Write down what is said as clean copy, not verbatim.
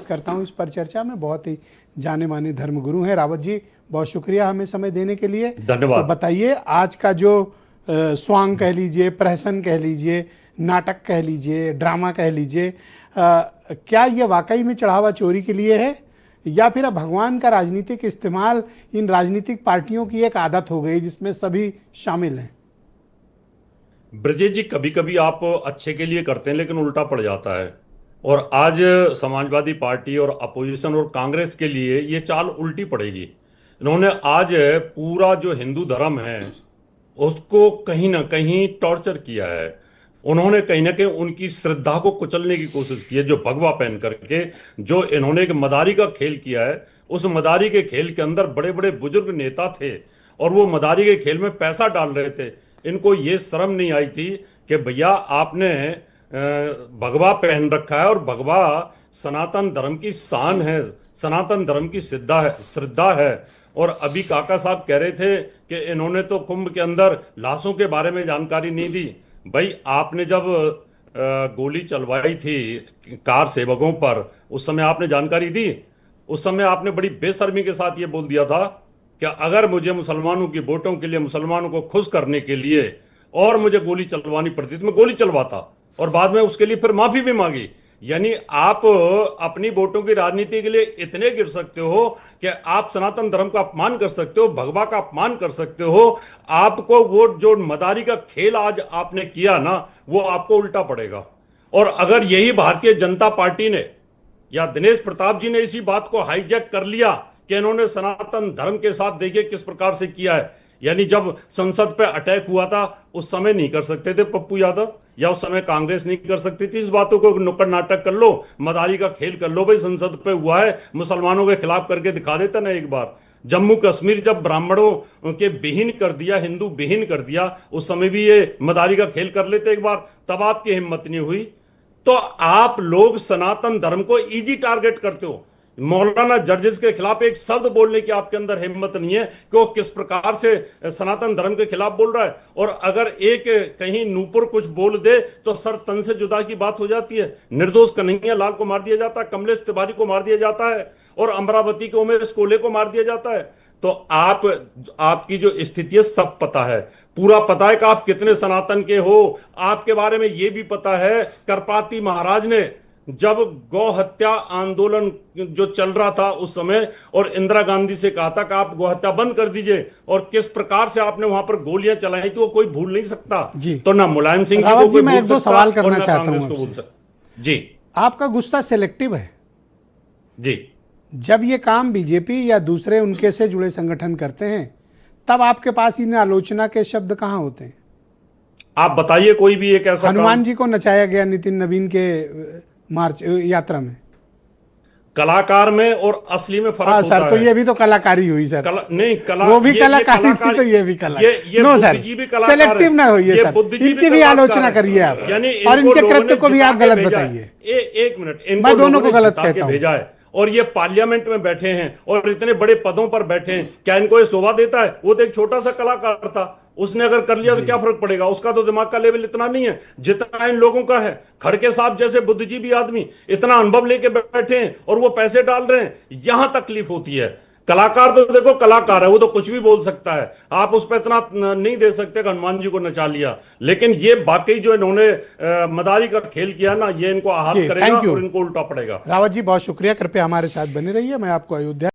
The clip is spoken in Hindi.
करता हूं इस पर चर्चा में। बहुत ही जाने माने धर्मगुरु हैं रावत जी, बहुत शुक्रिया हमें समय देने के लिए। तो धन्यवाद। बताइए, आज का जो स्वांग कह लीजिए, प्रहसन कह लीजिए, नाटक कह लीजिए, ड्रामा कह लीजिए, क्या ये वाकई में चढ़ावा चोरी के लिए है, या फिर अब भगवान का राजनीतिक इस्तेमाल इन राजनीतिक पार्टियों की एक आदत हो गई जिसमें सभी शामिल हैं? ब्रजेश जी, कभी कभी आप अच्छे के लिए करते हैं लेकिन उल्टा पड़ जाता है। और आज समाजवादी पार्टी और अपोजिशन और कांग्रेस के लिए ये चाल उल्टी पड़ेगी। इन्होंने आज पूरा जो हिंदू धर्म है उसको कहीं ना कहीं टॉर्चर किया है। उन्होंने कहीं ना कहीं उनकी श्रद्धा को कुचलने की कोशिश की है, जो भगवा पहन करके जो इन्होंने एक मदारी का खेल किया है। उस मदारी के खेल के अंदर बड़े बड़े बुजुर्ग नेता थे और वो मदारी के खेल में पैसा डाल रहे थे। इनको ये शर्म नहीं आई थी कि भैया आपने भगवा पहन रखा है, और भगवा सनातन धर्म की शान है, सनातन धर्म की श्रद्धा है। और अभी काका साहब कह रहे थे कि इन्होंने तो कुंभ के अंदर लाशों के बारे में जानकारी नहीं दी। भाई, आपने जब गोली चलवाई थी कार सेवकों पर, उस समय आपने जानकारी दी? उस समय आपने बड़ी बेशर्मी के साथ ये बोल दिया था कि अगर मुझे मुसलमानों की वोटों के लिए, मुसलमानों को खुश करने के लिए और मुझे गोली चलवानी पड़ती तो मैं गोली चलवाता, और बाद में उसके लिए फिर माफी भी मांगी। यानी आप अपनी वोटों की राजनीति के लिए इतने गिर सकते हो कि आप सनातन धर्म का अपमान कर सकते हो, भगवा का अपमान कर सकते हो। आपको वो जो मदारी का खेल आज आपने किया ना, वो आपको उल्टा पड़ेगा। और अगर यही भारतीय जनता पार्टी ने या दिनेश प्रताप जी ने इसी बात को हाईजैक कर लिया कि इन्होंने सनातन धर्म के साथ देखिए किस प्रकार से किया है। यानी जब संसद पे अटैक हुआ था उस समय नहीं कर सकते थे पप्पू यादव, या उस समय कांग्रेस नहीं कर सकती थी। इस बातों को नुक्कड़ नाटक कर लो, मदारी का खेल कर लो। भाई, संसद पे हुआ है, मुसलमानों के खिलाफ करके दिखा देता ना एक बार। जम्मू कश्मीर जब ब्राह्मणों के विहीन कर दिया, हिंदू विहीन कर दिया, उस समय भी ये मदारी का खेल कर लेते एक बार, तब आपकी हिम्मत नहीं हुई। तो आप लोग सनातन धर्म को इजी टारगेट करते हो। मौलाना जर्जिस के खिलाफ एक शब्द बोलने की आपके अंदर हिम्मत नहीं है कि वो किस प्रकार से सनातन धर्म के खिलाफ बोल रहा है। और अगर एक कहीं नूपुर कुछ बोल दे तो सर तन से जुदा की बात हो जाती है। निर्दोष कन्हैया लाल को मार दिया जाता है, कमलेश तिवारी को मार दिया जाता है, और अमरावती के उमेश कोले को मार दिया जाता है। तो आपकी जो स्थिति है सब पता है, पूरा पता है कि आप कितने सनातन के हो। आपके बारे में यह भी पता है, करपाती महाराज ने जब गौ हत्या आंदोलन जो चल रहा था उस समय, और इंदिरा गांधी से कहा था कि आप गौ हत्या बंद कर दीजिए, और किस प्रकार से आपने वहां पर गोलियां चलाई थी वो कोई भूल नहीं सकता। तो ना मुलायम सिंह जी को कोई मैं एक दो सवाल करना चाहता हूं जी। आपका गुस्सा सिलेक्टिव है जी। जब ये काम बीजेपी या दूसरे उनके से जुड़े संगठन करते हैं, तब आपके पास इन आलोचना के शब्द कहां होते हैं? आप बताइए कोई भी एक ऐसा हनुमान जी को नचाया गया नितिन नवीन के मार्च यात्रा में। कलाकार में और असली में फर्क होता सर, है। तो ये भी तो कलाकारी हुई सर। नहीं, वो भी कलाकारी थी तो ये भी कलाकारी। नो सर, सिलेक्टिव ना होइए सर, इनकी भी आलोचना करिए आप, और इनके कृत्य को भी आप गलत बताइए। एक मिनट, मैं दोनों को गलत कहता हूं। भेजा है और ये पार्लियामेंट में बैठे हैं और इतने बड़े पदों पर बैठे हैं, क्या इनको ये शोभा देता है? वो तो एक छोटा सा कलाकार था, उसने अगर कर लिया तो क्या फर्क पड़ेगा? उसका तो दिमाग का लेवल इतना नहीं है जितना इन लोगों का है। खड़के साहब जैसे बुद्धिजीवी आदमी इतना अनुभव लेके बैठे हैं और वो पैसे डाल रहे हैं, यहां तकलीफ होती है। कलाकार तो देखो कलाकार है, वो तो कुछ भी बोल सकता है, आप उस पर इतना नहीं दे सकते कि हनुमान जी को नचा लिया। लेकिन ये वाकई जो इन्होंने मदारी का खेल किया ना, ये इनको आहत करेगा और इनको उल्टा पड़ेगा। रावत जी, बहुत शुक्रिया, कृपया हमारे साथ बने रहिए। मैं आपको अयोध्या